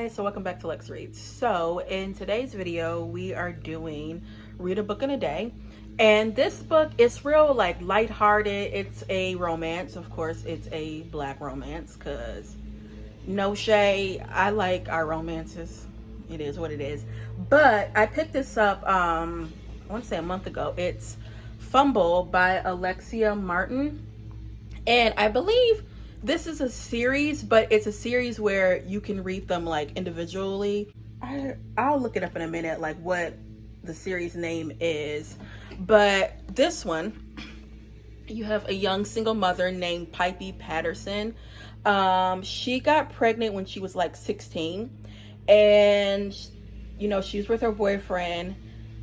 guys, so welcome back to Lex Reads. So in today's video we are doing read a book in a day, and this book is real like lighthearted. It's a romance. Of course it's a black romance because no shade, I like our romances. It is what it is. But I picked this up I want to say a month ago. It's Fumbled by Alexia Martin, and I believe this is a series, but it's a series where you can read them like individually. I'll look it up in a minute, like what the series name is. But this one, you have a young single mother named Pipey Patterson. She got pregnant when she was like 16, and she was with her boyfriend,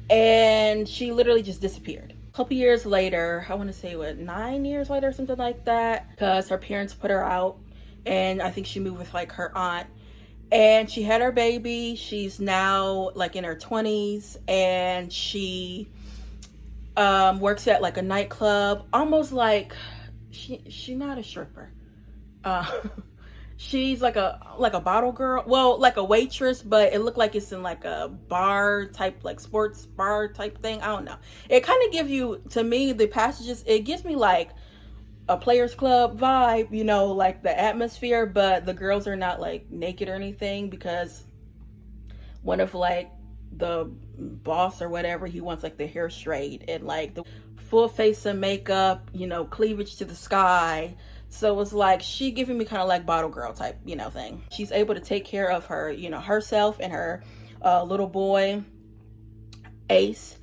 and she literally just disappeared. Couple years later, I want to say 9 years later, something like that, because her parents put her out, and I think she moved with like her aunt, and she had her baby. She's now like in her 20s, and she works at like a nightclub, almost like she's not a stripper. She's like a bottle girl, well, like a waitress, but it looked like it's in like a bar type, like sports bar type thing. I don't know, it kind of gives you, to me, the passages, it gives me like a Players Club vibe, like the atmosphere, but the girls are not like naked or anything, because one of like the boss or whatever, he wants like the hair straight and like the full face of makeup, cleavage to the sky. So it's like she giving me kind of like bottle girl type, thing. She's able to take care of her, herself and her little boy, Ace.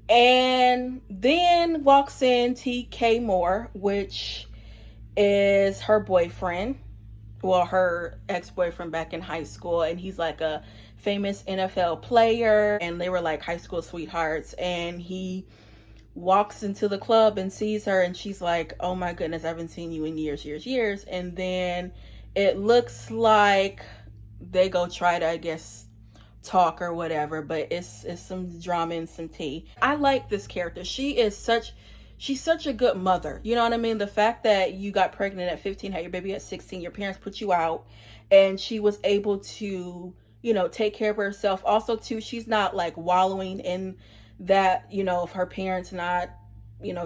And then walks in TK Moore, which is her boyfriend. Well, her ex-boyfriend back in high school. And he's like a famous NFL player. And they were like high school sweethearts. And he walks into the club and sees her, and she's like, oh my goodness, I haven't seen you in years. And then it looks like they go try to, I guess, talk or whatever, but it's some drama and some tea. I like this character. She's such a good mother. You know what I mean? The fact that you got pregnant at 15, had your baby at 16, your parents put you out, and she was able to, take care of herself. Also too, she's not like wallowing in that, if her parents not,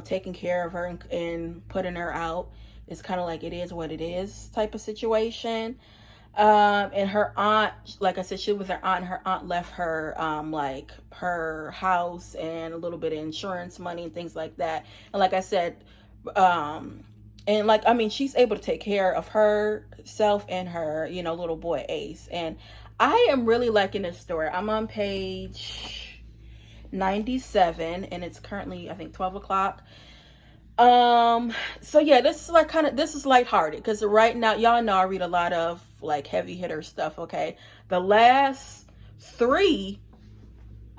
taking care of her and putting her out. It's kind of like it is what it is type of situation. And her aunt, like I said, she was with her aunt. Her aunt left her like her house and a little bit of insurance money and things like that. And like I said, and like, I mean, she's able to take care of herself and her, little boy Ace. And I am really liking this story. I'm on page 97, and it's currently, I think, 12 o'clock. So yeah, this is like this is lighthearted, because right now, y'all know I read a lot of like heavy hitter stuff. Okay, the last three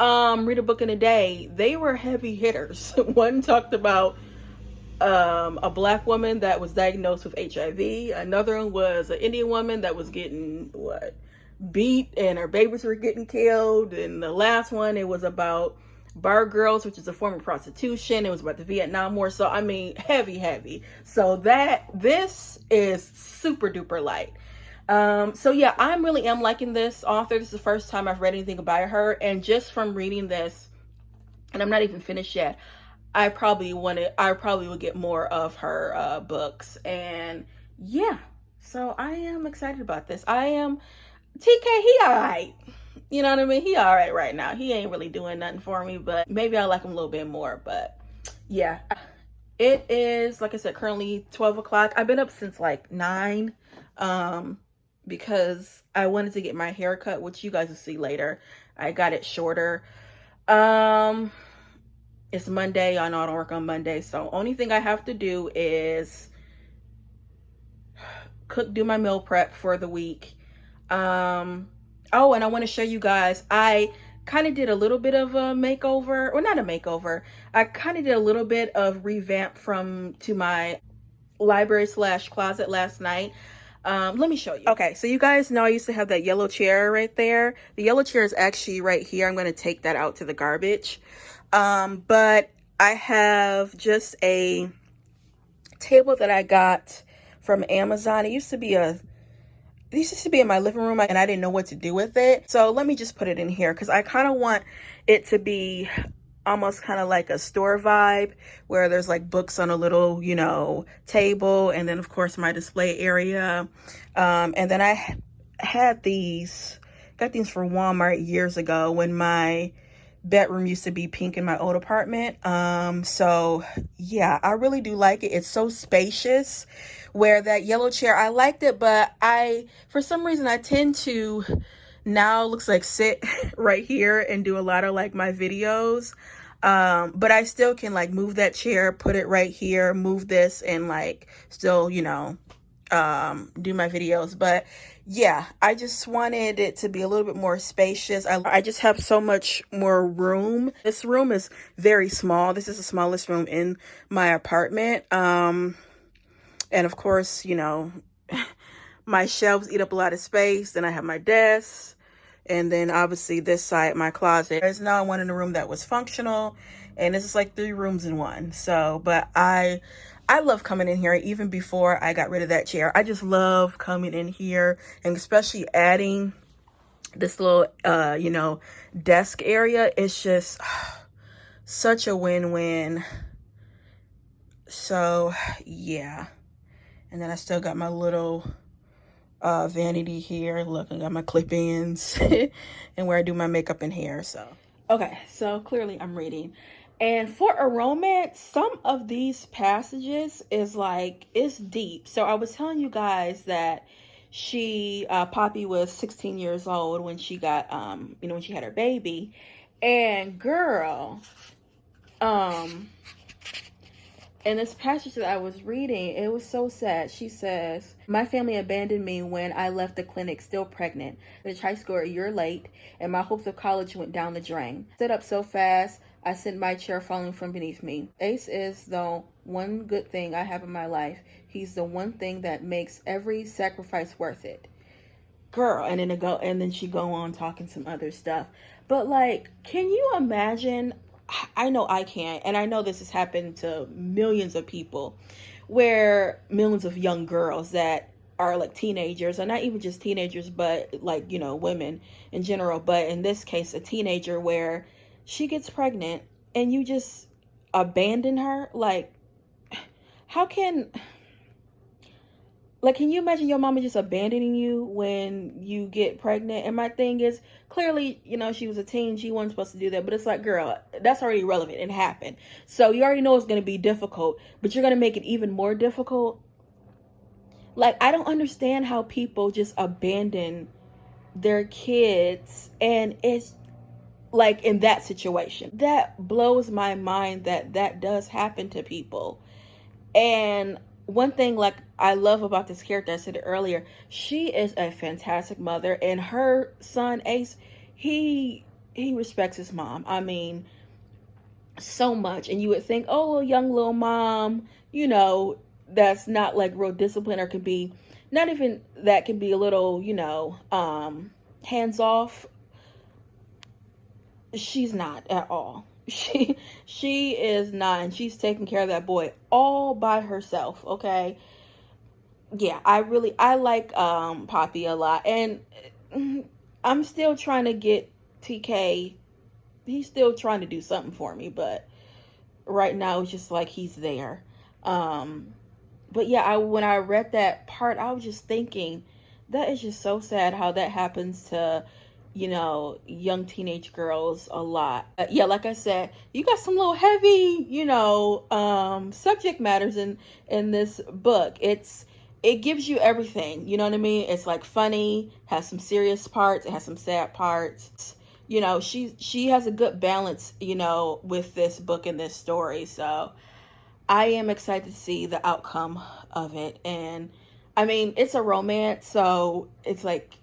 read a book in a day, they were heavy hitters. One talked about a black woman that was diagnosed with HIV. Another one was an Indian woman that was getting beat, and her babies were getting killed. And the last one, it was about bar girls, which is a form of prostitution. It was about the Vietnam War. So I mean, heavy. So this is super duper light. So yeah, I really am liking this author. This is the first time I've read anything by her, and just from reading this, and I'm not even finished yet, I probably will get more of her books. And yeah, so I am excited about this. TK, he alright. You know what I mean? He alright right now. He ain't really doing nothing for me, but maybe I like him a little bit more. But yeah, it is, like I said, currently 12 o'clock. I've been up since like 9 because I wanted to get my hair cut, which you guys will see later. I got it shorter. It's Monday. I know I don't work on Monday, so only thing I have to do is do my meal prep for the week. Oh, and I want to show you guys, I kind of did a little bit of a makeover, or not a makeover, I kind of did a little bit of revamp to my library / closet last night. Let me show you. Okay, so you guys know I used to have that yellow chair right there. The yellow chair is actually right here. I'm going to take that out to the garbage. But I have just a table that I got from Amazon. It used to be a this used to be in my living room and I didn't know what to do with it. So let me just put it in here because I kind of want it to be almost kind of like a store vibe where there's like books on a little, you know, table. And then of course my display area. And then I had these, got these from Walmart years ago when my bedroom used to be pink in my old apartment. So yeah, I really do like it. It's so spacious. Where that yellow chair, I liked it, but for some reason, I tend to now looks like sit right here and do a lot of like my videos. But I still can like move that chair, put it right here, move this and like still, you know, do my videos. But yeah, I just wanted it to be a little bit more spacious. I just have so much more room. This room is very small. This is the smallest room in my apartment. And of course, you know, my shelves eat up a lot of space. Then I have my desk. And then obviously this side, my closet. There's now one in the room that was functional. And this is like 3 rooms in one. So, but I love coming in here even before I got rid of that chair. I just love coming in here and especially adding this little, you know, desk area. It's just such a win-win. So, yeah. And then I still got my little vanity here. Look, I got my clip-ins and where I do my makeup and hair. So, okay, so clearly I'm reading. And for a romance, some of these passages is like, it's deep. So I was telling you guys that Poppy was 16 years old when she got, you know, when she had her baby. And girl, in this passage that I was reading, it was so sad. She says, my family abandoned me when I left the clinic still pregnant. Finished high school a year late, and my hopes of college went down the drain. Stood up so fast, I sent my chair falling from beneath me. Ace is the one good thing I have in my life. He's the one thing that makes every sacrifice worth it. Girl, and then she go on talking some other stuff. But like, can you imagine? I know I can't, and I know this has happened to millions of people, where millions of young girls that are like teenagers, or not even just teenagers, but like, you know, women in general, but in this case, a teenager where she gets pregnant and you just abandon her. Like, how can... Like, can you imagine your mama just abandoning you when you get pregnant? And my thing is, clearly, you know, she was a teen. She wasn't supposed to do that. But it's like, girl, that's already irrelevant. It happened. So you already know it's going to be difficult. But you're going to make it even more difficult. Like, I don't understand how people just abandon their kids. And it's like in that situation. That blows my mind that that does happen to people. And one thing like I love about this character, I said it earlier, she is a fantastic mother, and her son Ace, he respects his mom. I mean, so much. And you would think, oh, a young little mom, you know, that's not like real disciplined, or can be not even that, can be a little, you know, hands off. She's not at all. She is not, and she's taking care of that boy all by herself. Okay, yeah, I like Poppy a lot, and I'm still trying to get TK. He's still trying to do something for me, but right now it's just like he's there. But yeah, when I read that part, I was just thinking that is just so sad how that happens to, you know, young teenage girls a lot. Yeah, like I said, you got some little heavy, you know, subject matters in this book. It gives you everything, you know what I mean? It's like funny, has some serious parts, it has some sad parts. You know, she has a good balance, you know, with this book and this story. So I am excited to see the outcome of it. And I mean, it's a romance, so it's like,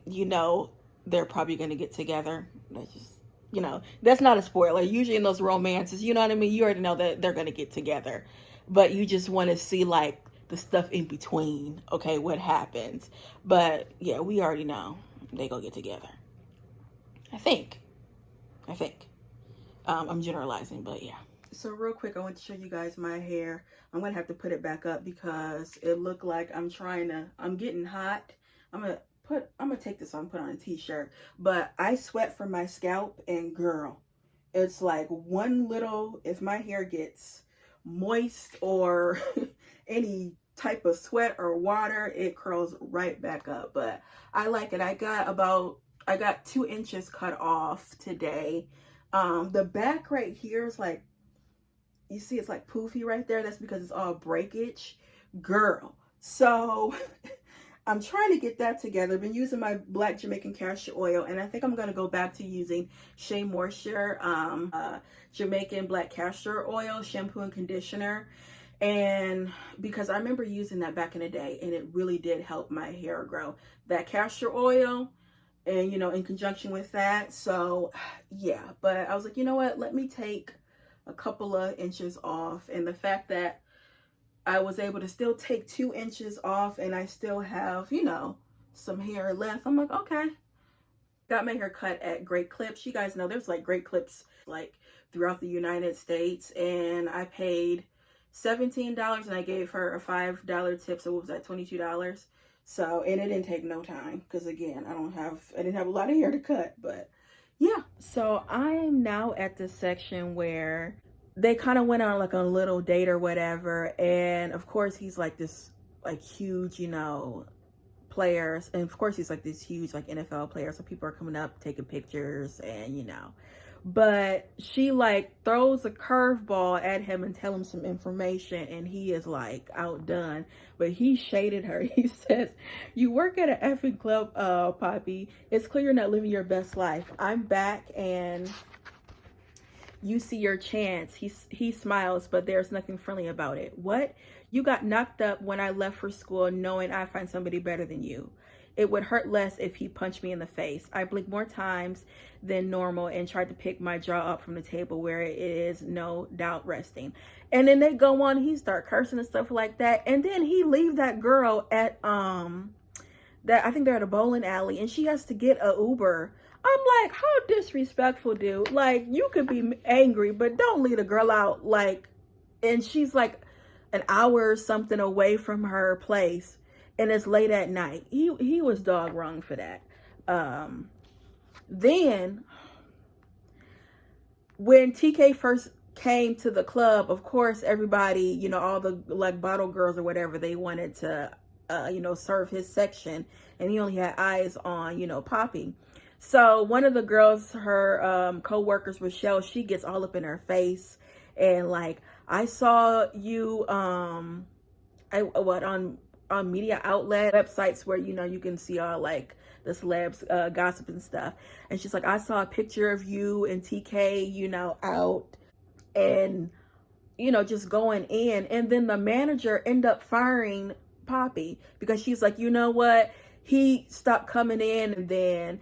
you know, they're probably going to get together. That's just, you know, that's not a spoiler. Usually in those romances, you know what I mean? You already know that they're going to get together, but you just want to see like the stuff in between. Okay, what happens? But yeah, we already know they gonna get together. I think. I'm generalizing, but yeah. So real quick, I want to show you guys my hair. I'm gonna have to put it back up because it looked like I'm getting hot. I'm gonna take this off and put on a t-shirt. But I sweat from my scalp, and girl, it's like one little, if my hair gets moist or any type of sweat or water, it curls right back up. But I like it. I got 2 inches cut off today. The back right here is like, you see it's like poofy right there. That's because it's all breakage, girl. So I'm trying to get that together. I've been using my black Jamaican castor oil, and I think I'm going to go back to using Shea Moisture Jamaican black castor oil shampoo and conditioner. And because I remember using that back in the day, and it really did help my hair grow. That castor oil, and you know, in conjunction with that. So yeah, but I was like, you know what, let me take a couple of inches off. And the fact that I was able to still take 2 inches off and I still have, you know, some hair left, I'm like, okay. Got my hair cut at Great Clips. You guys know there's like Great Clips like throughout the United States, and I paid $17 and I gave her a $5 tip. So what was that, $22? So, and it didn't take no time because again, I didn't have a lot of hair to cut, but yeah. So I'm now at the section where they kind of went on like a little date or whatever, and of course he's like this like huge, you know, players, and of course he's like this huge like NFL player, so people are coming up taking pictures, and you know, but she like throws a curveball at him and tell him some information, and he is like outdone. But he shaded her. He says, you work at an effing club, Poppy, it's clear you're not living your best life. I'm back and you see your chance. He smiles, but there's nothing friendly about it. What? You got knocked up when I left for school knowing I find somebody better than you. It would hurt less if he punched me in the face. I blinked more times than normal and tried to pick my jaw up from the table where it is no doubt resting. And then they go on, he start cursing and stuff like that. And then he leave that girl at that, I think they're at a bowling alley, and she has to get a Uber. I'm like, how disrespectful, dude. Like, you could be angry, but don't leave a girl out, like, and she's like an hour or something away from her place, and it's late at night. He was dog wrong for that. Then when TK first came to the club, of course, everybody, you know, all the like bottle girls or whatever, they wanted to you know, serve his section, and he only had eyes on, you know, Poppy. So one of the girls, her co-workers, Rochelle, she gets all up in her face and like, I saw you on media outlet websites where, you know, you can see all like the celebs gossip and stuff. And she's like, I saw a picture of you and TK, you know, out and, you know, just going in. And then the manager ended up firing Poppy because she's like, you know what, he stopped coming in. And then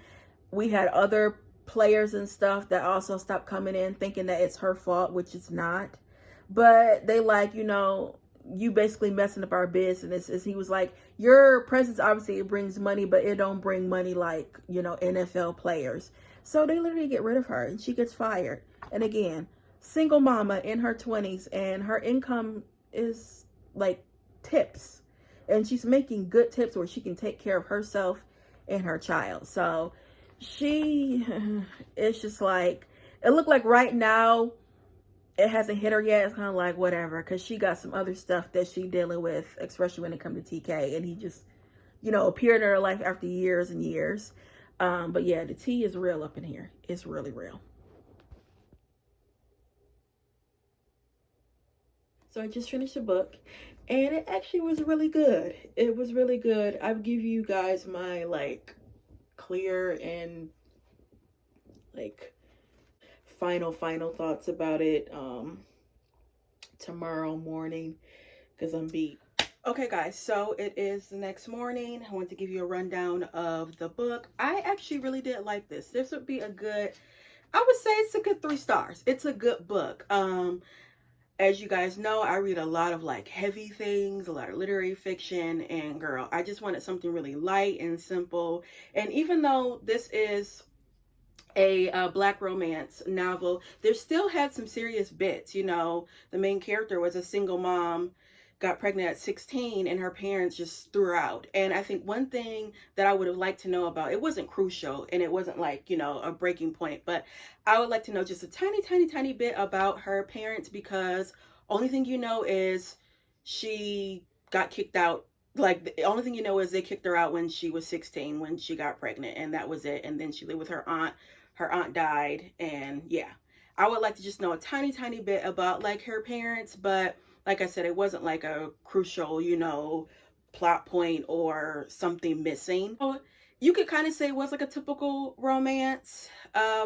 we had other players and stuff that also stopped coming in thinking that it's her fault, which it's not. But they like, you know, you basically messing up our business. As he was like, your presence obviously it brings money, but it don't bring money like, you know, NFL players. So they literally get rid of her and she gets fired. And again, single mama in her 20s, and her income is like tips. And she's making good tips where she can take care of herself and her child. So it's just like, it looked like right now it hasn't hit her yet. It's kind of like whatever, because she got some other stuff that she dealing with, especially when it comes to TK, and he just, you know, appeared in her life after years and years. But yeah, the tea is real up in here. It's really real. So I just finished the book, and it actually was really good. It was really good. I'll give you guys my like clear and like final thoughts about it tomorrow morning, because I'm beat. Okay guys, so it is the next morning. I want to give you a rundown of the book. I actually really did like this. This would be a good, I would say it's a good 3 stars. It's a good book. As you guys know, I read a lot of like heavy things, a lot of literary fiction, and girl, I just wanted something really light and simple. And even though this is a black romance novel, there still had some serious bits. You know, the main character was a single mom got pregnant at 16 and her parents just threw her out. And I think one thing that I would have liked to know about, it wasn't crucial and it wasn't like, you know, a breaking point, but I would like to know just a tiny bit about her parents, because only thing you know is she got kicked out. Like the only thing you know is they kicked her out when she was 16 when she got pregnant, and that was it. And then she lived with her aunt. Her aunt died, and yeah. I would like to just know a tiny bit about like her parents, but like I said, it wasn't like a crucial, you know, plot point or something missing. So you could kind of say it was like a typical romance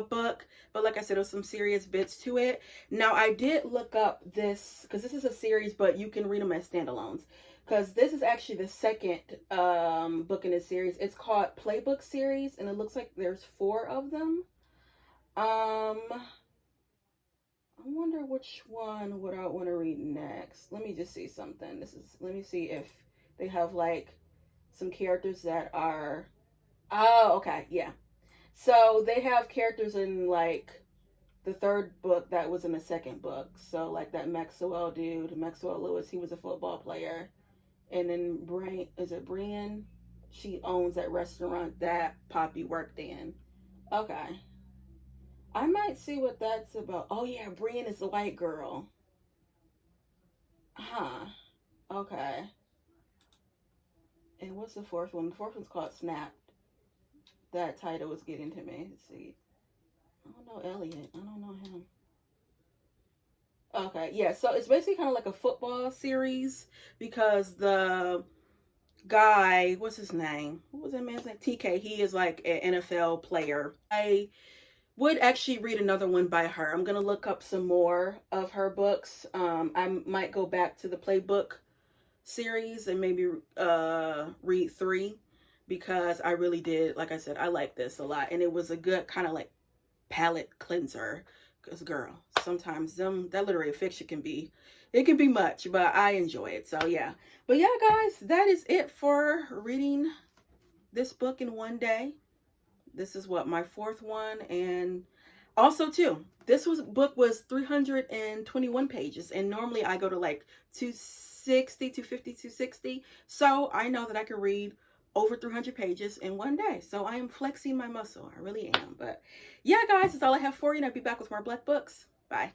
book, but like I said, there's some serious bits to it. Now, I did look up this because this is a series, but you can read them as standalones. Because this is actually the second book in this series. It's called Playbook Series, and it looks like there's 4 of them. I wonder which one would I want to read next. Let me just see something. Let me see if they have like some characters that are, oh, okay, yeah. So they have characters in like the 3rd book that was in the 2nd book. So like that Maxwell dude, Maxwell Lewis, he was a football player. And then is it Brian? She owns that restaurant that Poppy worked in. Okay. I might see what that's about. Oh yeah, Brian is the white girl. Huh. Okay. And what's the 4th one? The 4th one's called Snapped. That title was getting to me. Let's see. I don't know Elliot. I don't know him. Okay, yeah. So it's basically kind of like a football series because the guy, what's his name? What was that man's name? TK. He is like an NFL player. I would actually read another one by her. I'm gonna look up some more of her books. I might go back to the Playbook series and maybe read 3, because I really did, like I said, I like this a lot, and it was a good kind of like palate cleanser. Because girl, sometimes that literary fiction can be, it can be much, but I enjoy it. So yeah, but yeah, guys, that is it for reading this book in one day. This is what, my 4th one. And also too, book was 321 pages, and normally I go to like 260, 250, 260. So I know that I can read over 300 pages in one day. So I am flexing my muscle. I really am. But yeah, guys, that's all I have for you, and I'll be back with more Black books. Bye.